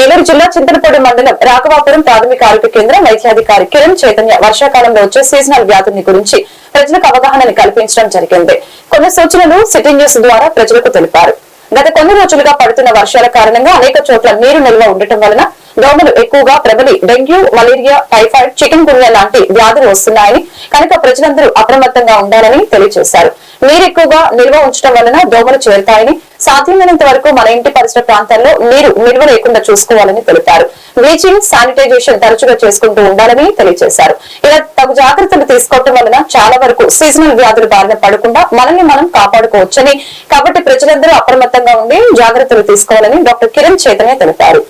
ఏలూరు జిల్లా చింతలపూడి మండలం రాఘవాపురం ప్రాథమిక ఆరోగ్య కేంద్రం వైద్యాధికారి కిరణ్ చైతన్య వర్షాకాలంలో వచ్చే సీజనల్ వ్యాధుల్ని గురించి ప్రజలకు అవగాహనని కల్పించడం జరిగింది. కొన్ని సూచనలు సిటీ న్యూస్ ద్వారా ప్రజలకు తెలిపారు. గత కొన్ని రోజులుగా పడుతున్న వర్షాల కారణంగా అనేక చోట్ల నీరు నిల్వ ఉండటం వలన దోమలు ఎక్కువగా ప్రబలి డెంగ్యూ, మలేరియా, టైఫాయిడ్, చికెన్ గున్యా లాంటి వ్యాధులు వస్తున్నాయని, కనుక ప్రజలందరూ అప్రమత్తంగా ఉండాలని తెలియజేశారు. నీరు ఎక్కువగా నిల్వ ఉంచడం వలన దోమలు చేరుతాయని, సాధ్యమైనంత వరకు మన ఇంటి పరిసర ప్రాంతాల్లో నీరు నిల్వ లేకుండా చూసుకోవాలని తెలిపారు. బ్లీచింగ్, శానిటైజేషన్ తరచుగా చేసుకుంటూ ఉండాలని తెలియజేశారు. ఇలా తగు జాగ్రత్తలు తీసుకోవడం వలన చాలా వరకు సీజనల్ వ్యాధులు బారిన పడకుండా మనల్ని మనం కాపాడుకోవచ్చని, కాబట్టి ప్రజలందరూ అప్రమత్తంగా ఉండి జాగ్రత్తలు తీసుకోవాలని డాక్టర్ కిరణ్ చైతన్య తెలిపారు.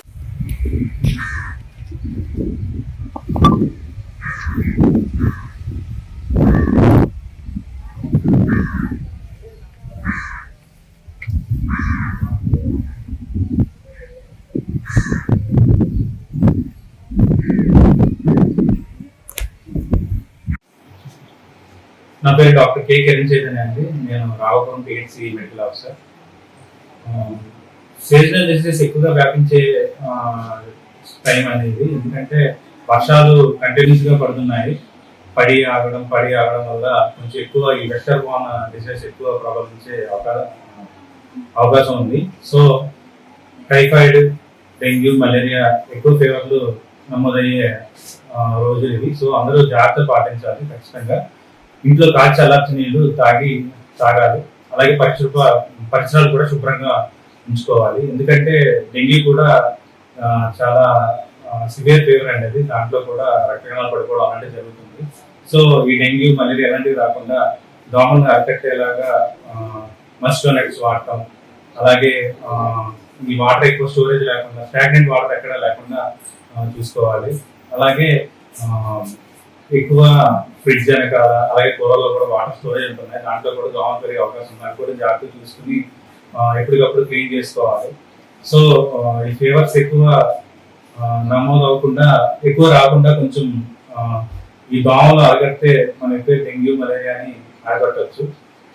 నా పేరు డాక్టర్ కే కిరణ్ చైతన్య అండి. నేను Raghavapuram PHC medical officer. Seasonal diseases ఎక్కువగా వ్యాపించే టైం అనేది, ఎందుకంటే వర్షాలు కంటిన్యూస్ గా పడుతున్నాయి. పడి ఆగడం వల్ల కొంచెం ఎక్కువ ఈ వెక్టర్ బోర్న్ డిసీజెస్ ఎక్కువ ప్రబలించే అవకాశం ఉంది. సో టైఫాయిడ్, డెంగ్యూ, మలేరియా, ఎక్కువ ఫీవర్లు నమోదయ్యే రోజులు ఇవి. సో అందరూ జాగ్రత్త పాటించాలి. ఖచ్చితంగా ఇంట్లో కాచి చల్లార్చిన నీళ్లు తాగాలి. అలాగే పరిసరాలు కూడా శుభ్రంగా ఉంచుకోవాలి. ఎందుకంటే డెంగ్యూ కూడా చాలా సివియర్ ఫీవర్ అనేది, దాంట్లో కూడా రక్తకణాలు పడిపోవడం అలాంటివి జరుగుతుంది. సో ఈ డెంగ్యూ, మలేరియా అలాంటివి రాకుండా దోమలను అరికట్టేలాగా మస్కిటోనెట్స్ వాడటం, అలాగే ఈ వాటర్ ఎక్కువ స్టోరేజ్ లేకుండా, స్టాగ్నెంట్ వాటర్ ఎక్కడ లేకుండా చూసుకోవాలి. అలాగే ఎక్కువ ఫ్రిడ్జ్ వెనకాల, అలాగే కూరల్లో కూడా వాటర్ స్టోరేజ్ ఉంటున్నాయి, దాంట్లో కూడా దోమలు పెరిగే అవకాశం ఉంది. అది కూడా జాగ్రత్త చూసుకుని ఎప్పటికప్పుడు క్లీన్ చేసుకోవాలి. సో ఈ ఫీవర్స్ ఎక్కువ నమోదు అవ్వకుండా, ఎక్కువ రాకుండా కొంచెం ఈ దోమలు అరగట్టే మనం ఎక్కువ డెంగ్యూ, మలేరియాని అరగట్టవచ్చు.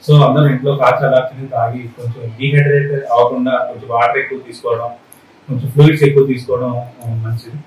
సో అందరూ ఇంట్లో కాచాలార్చిని తాగి కొంచెం డీహైడ్రేట్ అవ్వకుండా కొంచెం వాటర్ ఎక్కువ తీసుకోవడం, కొంచెం ఫ్లూయిడ్స్ ఎక్కువ తీసుకోవడం మంచిది.